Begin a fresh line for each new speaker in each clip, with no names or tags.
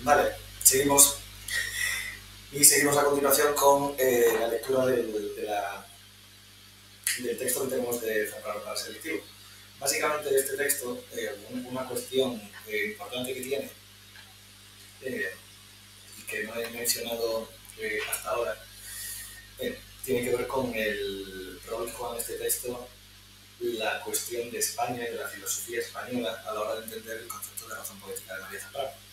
Vale, seguimos. Y seguimos a continuación con la lectura del texto que tenemos de Zambrano para selectivo. Básicamente este texto, una cuestión importante que tiene, y que no he mencionado hasta ahora, tiene que ver con el rol que juega en este texto la cuestión de España y de la filosofía española a la hora de entender el concepto de razón poética de María Zambrano.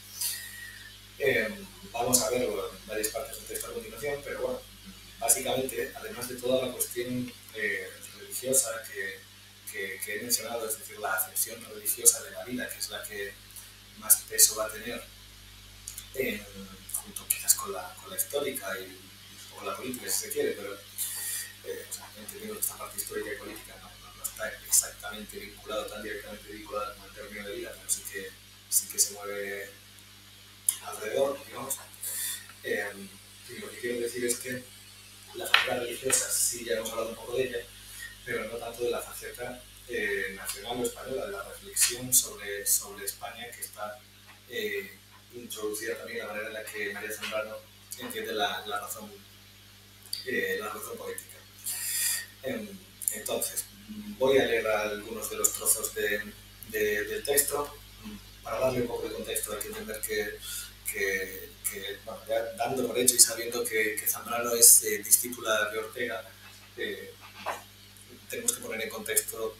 Vamos a ver varias partes del texto a continuación, pero bueno, básicamente, además de toda la cuestión religiosa que he mencionado, es decir, la acepción religiosa de la vida, que es la que más peso va a tener, junto quizás con la histórica y con la política, si se quiere, pero entendiendo que esta parte histórica y política no está exactamente vinculado, tan directamente vinculada con el término de vida, pero sí que se mueve alrededor, digamos. Y lo que quiero decir es que la faceta religiosa sí ya hemos hablado un poco de ella, pero no tanto de la faceta nacional o española, de la reflexión sobre España, que está introducida también la manera en la que María Zambrano entiende la razón poética. Entonces, voy a leer algunos de los trozos del texto. Para darle un poco de contexto, hay que entender que bueno, ya dando por hecho y sabiendo que Zambrano es discípula de Ortega, tenemos que poner en contexto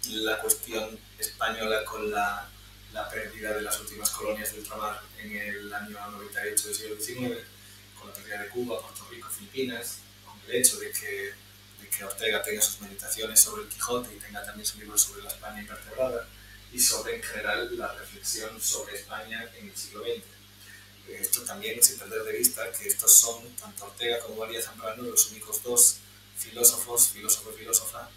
la cuestión española con la pérdida de las últimas colonias de ultramar en el año 98 del siglo XIX, con la pérdida de Cuba, Puerto Rico, Filipinas, con el hecho de que Ortega tenga sus meditaciones sobre el Quijote y tenga también su libro sobre la España invertebrada, y sobre, en general, la reflexión sobre España en el siglo XX. Esto también sin perder de vista que estos son, tanto Ortega como María Zambrano, los únicos dos filósofos y filósofa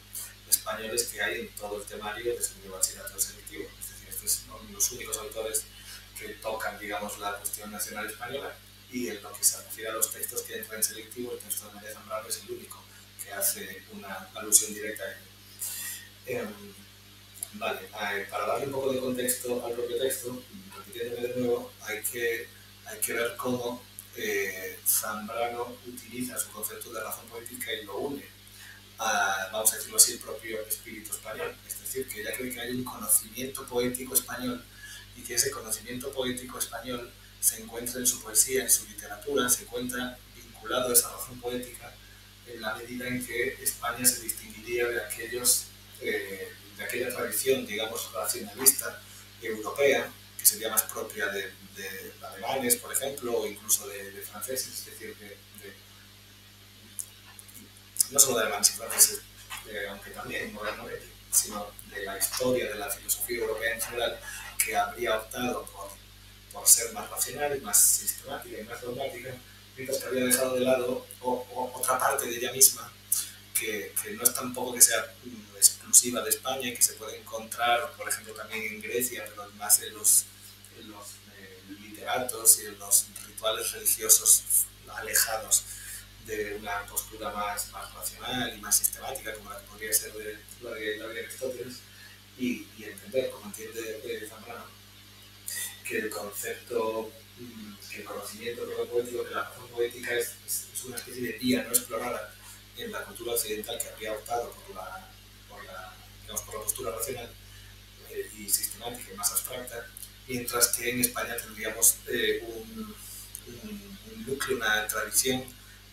españoles que hay en todo el temario de mi bachillerato selectivo. Es decir, estos son los únicos autores que tocan, digamos, la cuestión nacional española, y en lo que se refiere a los textos que entran en selectivo, el texto de María Zambrano es el único que hace una alusión directa a ello. Vale, para darle un poco de contexto al propio texto, repitiéndome de nuevo, hay que ver cómo Zambrano utiliza su concepto de razón poética y lo une a, vamos a decirlo así, el propio espíritu español. Es decir, que ella cree que hay un conocimiento poético español y que ese conocimiento poético español se encuentra en su poesía, en su literatura, se encuentra vinculado a esa razón poética en la medida en que España se distinguiría de aquella tradición, digamos, racionalista europea, que sería más propia de alemanes, por ejemplo, o incluso de franceses, es decir, no solo de alemanes y franceses, aunque también modernamente, sino de la historia de la filosofía europea en general, que habría optado por ser más racional, más sistemática y más dogmática, mientras que había dejado de lado otra parte de ella misma, que no es tampoco que sea exclusiva de España, y que se puede encontrar, por ejemplo, también en Grecia, pero más en los literatos y en los rituales religiosos alejados de una postura más racional y más sistemática, como la que podría ser la de Aristóteles, y entender, como entiende Zambrano, que el concepto, que el conocimiento poético, que la razón poética es una especie de vía no explorada en la cultura occidental, que habría optado por la postura racional y sistemática y más abstracta, mientras que en España tendríamos un núcleo, una tradición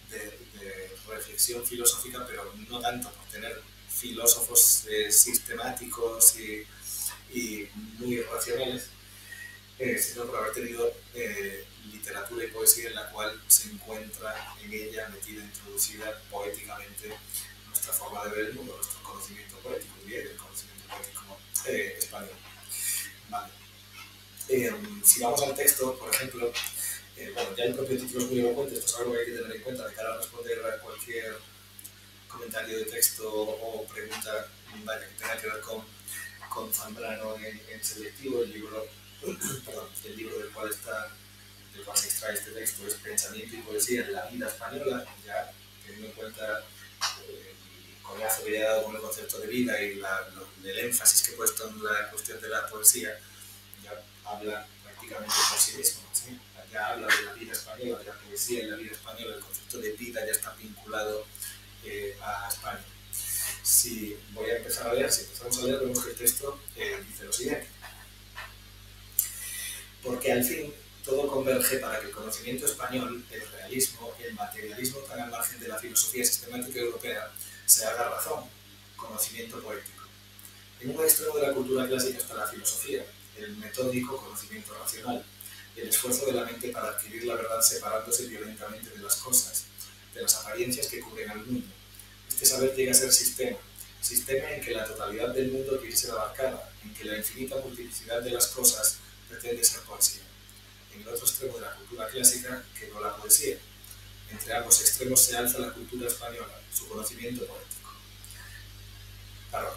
de reflexión filosófica, pero no tanto por tener filósofos sistemáticos y muy racionales, sino por haber tenido literatura y poesía en la cual se encuentra en ella metida, introducida poéticamente nuestra forma de ver el mundo, nuestro conocimiento poético, y el conocimiento poético español. Vale. Si vamos al texto, por ejemplo, bueno, ya el propio título es muy elocuente, esto es algo que hay que tener en cuenta de cara a responder a cualquier comentario de texto o pregunta, vaya, que tenga que ver con Zambrano en selectivo. El libro del cual se extrae este texto es Pensamiento y Poesía en la Vida Española, ya teniendo en cuenta el coñazo que le he dado con el concepto de vida y el énfasis que he puesto en la cuestión de la poesía, ya habla prácticamente por sí mismo, ¿sí? ya habla de la vida española, de la poesía en la vida española, el concepto de vida ya está vinculado a España. Si voy a empezar a leer, si empezamos a leer, vemos que el texto dice lo siguiente. Porque al fin todo converge para que el conocimiento español, el realismo, el materialismo tan al margen de la filosofía sistemática europea, se haga razón, conocimiento poético. En un extremo de la cultura clásica está la filosofía, el metódico conocimiento racional, el esfuerzo de la mente para adquirir la verdad separándose violentamente de las cosas, de las apariencias que cubren al mundo. Este saber llega a ser sistema, sistema en que la totalidad del mundo quiere ser abarcada, en que la infinita multiplicidad de las cosas pretende ser poesía. En el otro extremo de la cultura clásica quedó la poesía. Entre ambos extremos se alza la cultura española, su conocimiento poético. Claro,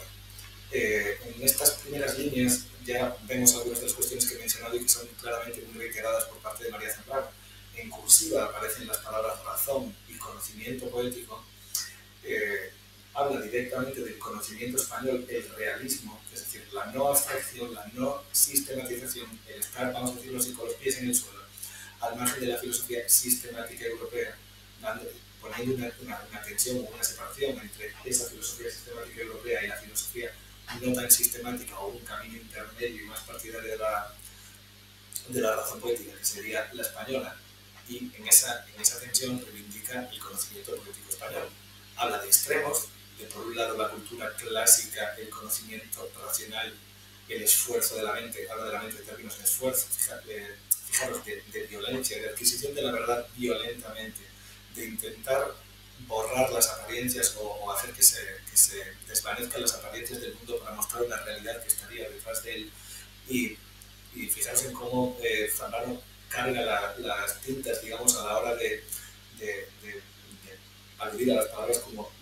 en estas primeras líneas ya vemos algunas de las cuestiones que he mencionado y que son claramente muy reiteradas por parte de María Zambrano. En cursiva aparecen las palabras razón y conocimiento poético. Habla directamente del conocimiento español, el realismo, es decir, la no abstracción, la no sistematización, el estar, vamos a decirlo así, con los pies en el suelo, al margen de la filosofía sistemática europea, poniendo una tensión o una separación entre esa filosofía sistemática europea y la filosofía no tan sistemática o un camino intermedio y más partidario de la razón poética, que sería la española, y en esa tensión reivindica el conocimiento político español. Habla de extremos, de por un lado la cultura clásica, el conocimiento racional, el esfuerzo de la mente, habla de la mente en términos de esfuerzo, fijaros, de violencia, de adquisición de la verdad violentamente, de intentar borrar las apariencias o hacer que se desvanezcan las apariencias del mundo para mostrar una realidad que estaría detrás de él. Y fijaros en cómo Zambrano carga las tintas, digamos, a la hora de aludir a las palabras como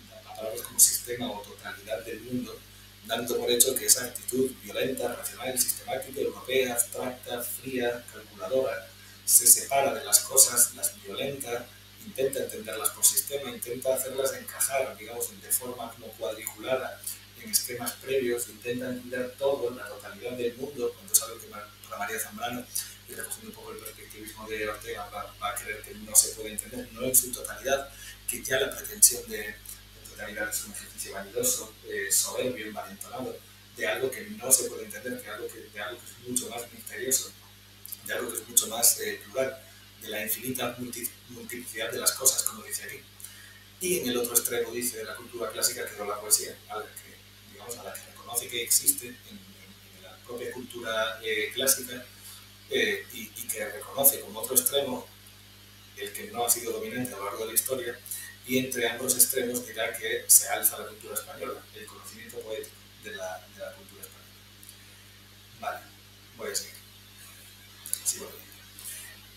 sistema o totalidad del mundo, dando por hecho que esa actitud violenta, racional, sistemática, europea, abstracta, fría, calculadora, se separa de las cosas, las violenta, intenta entenderlas por sistema, intenta hacerlas encajar, digamos, de forma como cuadriculada en esquemas previos, intenta entender todo, la totalidad del mundo, cuando sabe que para María Zambrano, y recogiendo un poco el perspectivismo de Ortega, va a creer que no se puede entender, no en su totalidad, que ya la pretensión de totalidad es un ejercicio vanidoso, soberbio, envalentonado, de algo que no se puede entender, de algo que es mucho más misterioso, de algo que es mucho más plural, de la infinita multiplicidad de las cosas, como dice aquí. Y en el otro extremo, dice, de la cultura clásica quedó la poesía, a la que reconoce que existe en la propia cultura clásica y que reconoce como otro extremo el que no ha sido dominante a lo largo de la historia, y entre ambos extremos dirá que se alza la cultura española, el conocimiento poético de la cultura española. Vale, voy a seguir. Sigo leyendo.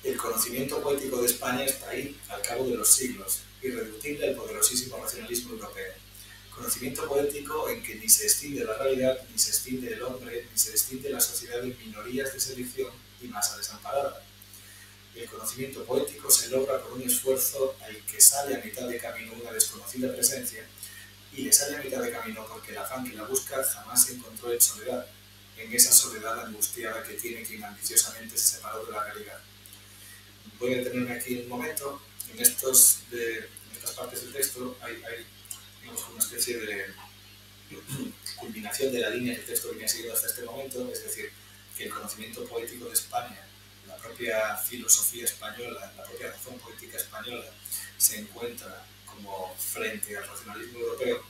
El conocimiento poético de España está ahí, al cabo de los siglos, irreductible al poderosísimo racionalismo europeo. Conocimiento poético en que ni se extiende la realidad, ni se extiende el hombre, ni se extiende la sociedad en minorías de selección y masa desamparada. El conocimiento poético se logra por un esfuerzo al que sale a mitad de camino una desconocida presencia, y le sale a mitad de camino porque el afán que la busca jamás se encontró en soledad, en esa soledad angustiada que tiene quien ambiciosamente se separó de la realidad. Voy a detenerme aquí un momento. En estas partes del texto hay digamos, una especie de culminación de la línea que el texto venía siguiendo hasta este momento, es decir, que el conocimiento poético de España, la propia filosofía española, la propia razón poética española, se encuentra como frente al racionalismo europeo,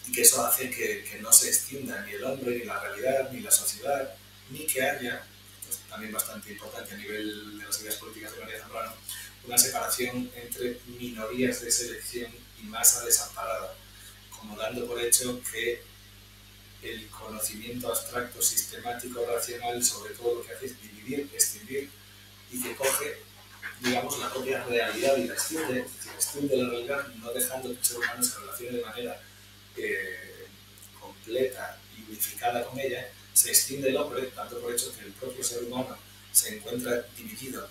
y que eso hace que no se extienda ni el hombre, ni la realidad, ni la sociedad, ni que haya, esto es también bastante importante a nivel de las ideas políticas de María Zambrano, una separación entre minorías de selección y masa desamparada, como dando por hecho que el conocimiento abstracto, sistemático, racional, sobre todo lo que hace es dividir, extinguir, y que coge, digamos, la propia realidad y la extiende, es decir, extiende la realidad no dejando que el ser humano se relacione de manera completa y unificada con ella, se extiende el hombre, dando por hecho que el propio ser humano se encuentra dividido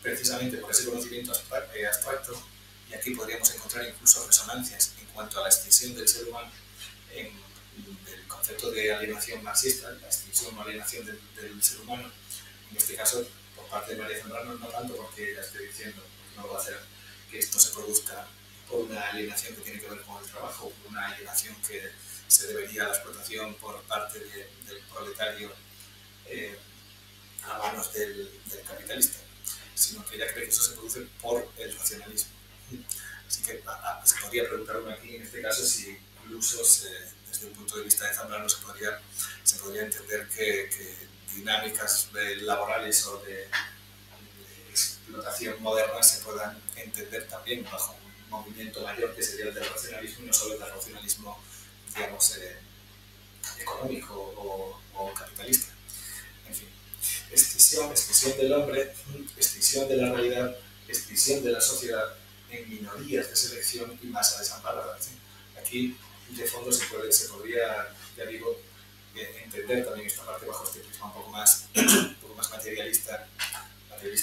precisamente por ese conocimiento abstracto, y aquí podríamos encontrar incluso resonancias en cuanto a la extinción del ser humano en el concepto de alienación marxista, la extinción o alienación del ser humano En este caso, por parte de María Zambrano, no tanto porque ella esté diciendo, porque no lo va a hacer, que esto se produzca por una alienación que tiene que ver con el trabajo, por una alienación que se debería a la explotación por parte del proletario a manos del capitalista, sino que ella cree que eso se produce por el racionalismo. Así que se podría preguntar uno aquí, en este caso, si incluso desde un punto de vista de Zambrano se podría entender que dinámicas laborales o de explotación moderna se puedan entender también bajo un movimiento mayor que sería el del racionalismo y no solo el del racionalismo, digamos, económico o capitalista. En fin, extinción del hombre, extinción de la realidad, extinción de la sociedad en minorías de selección y masa desamparada. Aquí, de fondo, se podría, ya digo, entender también esta parte bajo este prisma un poco más materialista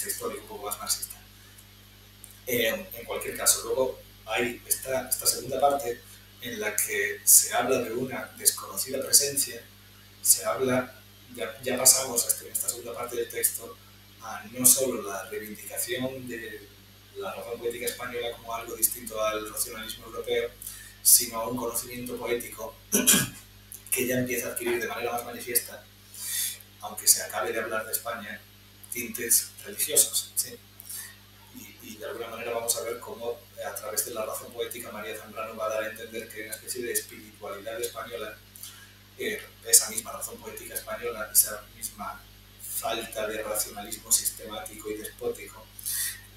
histórico, un poco más marxista. En cualquier caso, luego hay esta segunda parte en la que se habla de una desconocida presencia, se habla, ya pasamos en esta segunda parte del texto a no solo la reivindicación de la razón poética española como algo distinto al racionalismo europeo, sino a un conocimiento poético que ya empieza a adquirir de manera más manifiesta, aunque se acabe de hablar de España, tintes religiosos. ¿Sí? Y de alguna manera vamos a ver cómo a través de la razón poética María Zambrano va a dar a entender que hay una especie de espiritualidad española, esa misma razón poética española, esa misma falta de racionalismo sistemático y despótico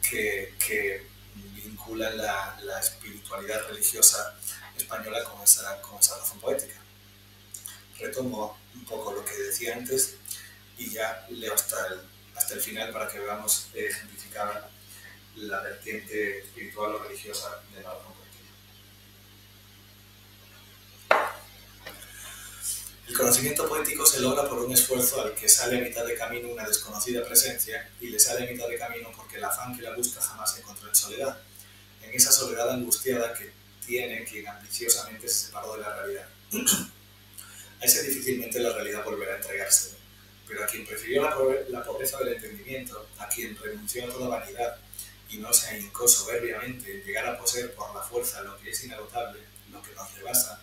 que vincula la espiritualidad religiosa española con esa razón poética. Retomo un poco lo que decía antes y ya leo hasta el final para que veamos ejemplificada la vertiente espiritual o religiosa de la razón poética. El conocimiento poético se logra por un esfuerzo al que sale a mitad de camino una desconocida presencia y le sale a mitad de camino porque el afán que la busca jamás se encontró en soledad, en esa soledad angustiada que tiene quien ambiciosamente se separó de la realidad. A ese difícilmente la realidad volverá a entregársele, pero a quien prefirió la pobreza del entendimiento, a quien renunció a toda vanidad y no se ahincó soberbiamente en llegar a poseer por la fuerza lo que es inagotable, lo que nos rebasa,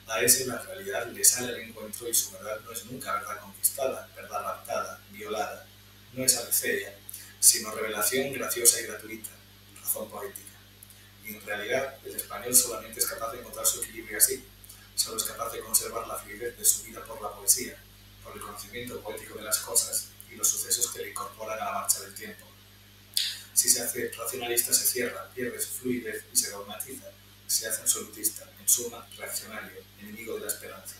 a ese la realidad le sale al encuentro y su verdad no es nunca verdad conquistada, verdad raptada, violada, no es alceia, sino revelación graciosa y gratuita, razón poética. Y en realidad el español solamente es capaz de encontrar su equilibrio así, solo es capaz de conservar la fluidez de su vida por la poesía, por el conocimiento poético de las cosas y los sucesos que le incorporan a la marcha del tiempo. Si se hace racionalista se cierra, pierde su fluidez y se dogmatiza, se hace absolutista, en suma, reaccionario, enemigo de la esperanza.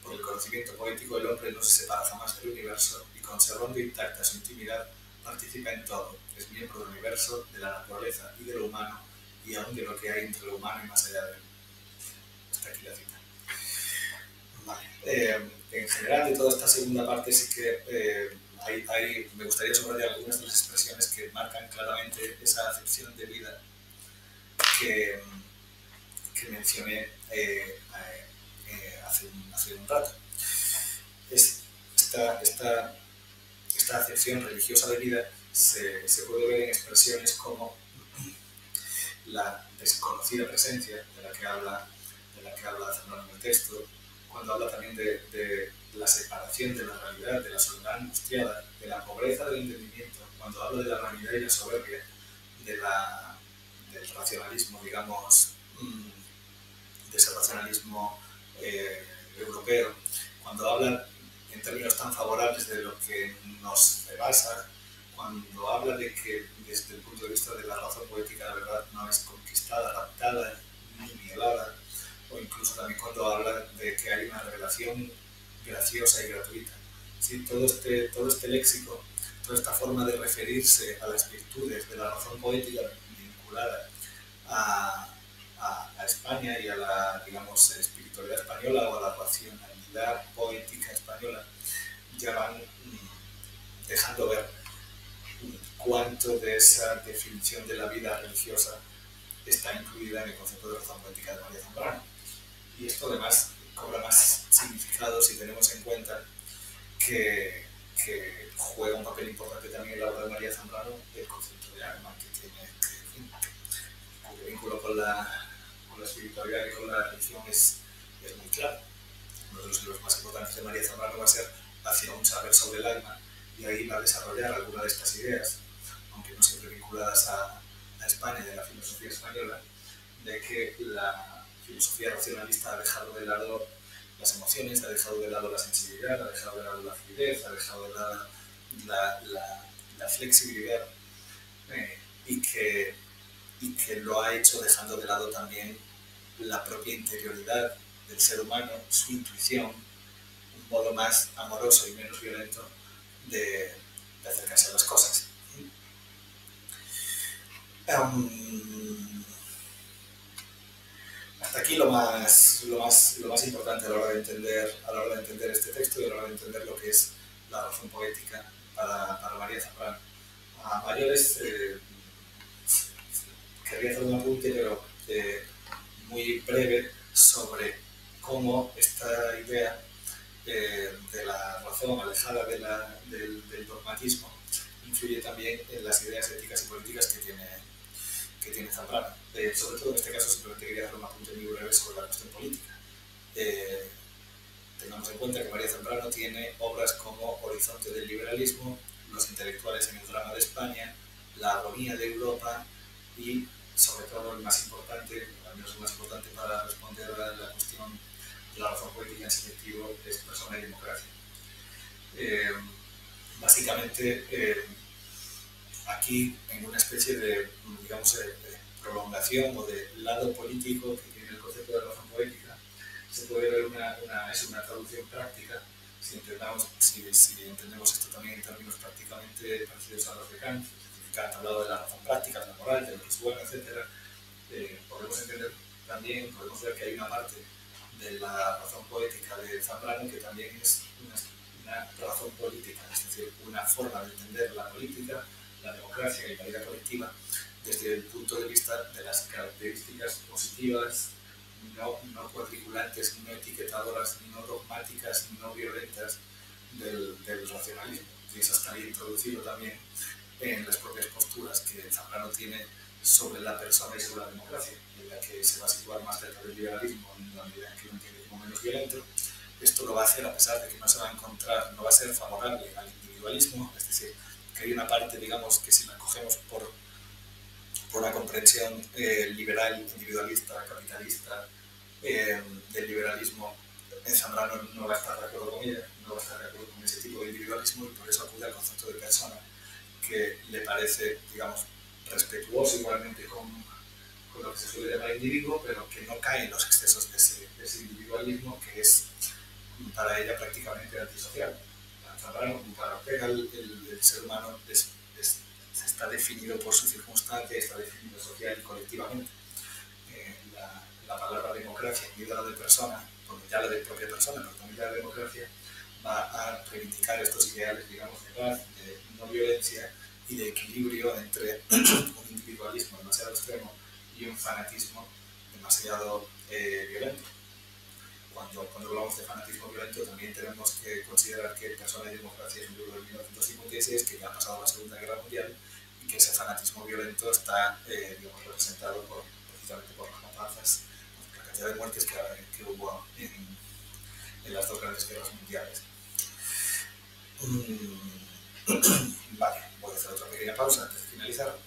Por el conocimiento poético el hombre no se separa jamás del universo y conservando intacta su intimidad participa en todo, es miembro del universo, de la naturaleza y de lo humano y aún de lo que hay entre lo humano y más allá de él. Hasta aquí la cita. Vale. En general de toda esta segunda parte sí que me gustaría subrayar algunas de las expresiones que marcan claramente esa acepción de vida que mencioné hace un rato. Esta acepción religiosa de vida se puede ver en expresiones como la desconocida presencia de la que habla Zambrano en el texto, cuando habla también de la separación de la realidad, de la soledad angustiada, de la pobreza del entendimiento, cuando habla de la vanidad y la soberbia, del racionalismo, digamos, de ese racionalismo europeo, cuando habla en términos tan favorables de lo que nos rebasa, cuando habla de que desde el punto de vista de la razón poética la verdad no es conquistada, raptada ni violada, o incluso también cuando habla de que hay una revelación graciosa y gratuita. ¿Sí? Todo este léxico, toda esta forma de referirse a las virtudes de la razón poética vinculada a España y a la, digamos, espiritualidad española o a la racionalidad poética española, ya van dejando ver cuánto de esa definición de la vida religiosa está incluida en el concepto de razón poética de María Zambrano. Y esto además cobra más significado si tenemos en cuenta que que juega un papel importante también en la obra de María Zambrano, el concepto de alma, que tiene cuyo vínculo con la espiritualidad y con la religión es muy claro. Uno de los libros más importantes de María Zambrano va a ser Hacia un saber sobre el alma, y ahí va a desarrollar algunas de estas ideas, aunque no siempre vinculadas a España y a la filosofía española, de que la filosofía racionalista ha dejado de lado las emociones, ha dejado de lado la sensibilidad, ha dejado de lado la fluidez, ha dejado de lado la flexibilidad, y que lo ha hecho dejando de lado también la propia interioridad del ser humano, su intuición, un modo más amoroso y menos violento de acercarse a las cosas. Hasta aquí lo más importante a la hora de entender este texto y a la hora de entender lo que es la razón poética para María Zambrano. A mayores, querría hacer un apunte, pero muy breve, sobre cómo esta idea de la razón alejada del dogmatismo influye también en las ideas éticas y políticas que tiene Zambrano. Sobre todo en este caso simplemente quería hacer un apunte muy breve sobre la cuestión política. Tengamos en cuenta que María Zambrano tiene obras como Horizonte del liberalismo, Los intelectuales en el drama de España, La agonía de Europa y, sobre todo, el más importante, al menos el más importante para responder a la cuestión de la razón política en selectivo, es Persona y democracia. Básicamente, aquí, en una especie de, digamos, de prolongación o de lado político que tiene el concepto de razón poética, se puede ver es una traducción práctica, si entendemos esto también en términos prácticamente parecidos a los de Kant. Kant ha hablado de la razón práctica, de la moral, de lo que es bueno, etc. Podemos ver que hay una parte de la razón poética de Zambrano que también es una razón política, es decir, una forma de entender la política, la democracia y la vida colectiva desde el punto de vista de las características positivas, no cuadriculantes, no etiquetadoras, no dogmáticas, no violentas del racionalismo. Y eso está bien introducido también en las propias posturas que Zambrano tiene sobre la persona y sobre la democracia, en la que se va a situar más cerca del liberalismo, en la medida en que lo entiende como menos violento. Esto lo va a hacer a pesar de que no se va a encontrar, no va a ser favorable al individualismo, es decir, que hay una parte, digamos, que si la cogemos por una comprensión liberal, individualista, capitalista del liberalismo, Zambrano no va a estar de acuerdo con ella, no va a estar de acuerdo con ese tipo de individualismo, y por eso acude al concepto de persona, que le parece, digamos, respetuoso igualmente con lo que se suele llamar individuo, pero que no cae en los excesos de ese individualismo que es para ella prácticamente antisocial. Para Zambrano, para Ortega, el ser humano está definido por su circunstancia, está definido social y colectivamente. La palabra democracia, en la de persona, porque ya la de propia persona, pero también la de democracia, va a reivindicar estos ideales, digamos, de paz, de no violencia y de equilibrio entre un individualismo demasiado extremo y un fanatismo demasiado violento. Cuando hablamos de fanatismo violento, también tenemos que considerar que Persona y democracia es un libro de 1956 que ya ha pasado la Segunda Guerra Mundial, y que ese fanatismo violento está digamos, representado precisamente por las matanzas, la cantidad de muertes que hubo en las dos grandes guerras mundiales. Vale, voy a hacer otra pequeña pausa antes de finalizar.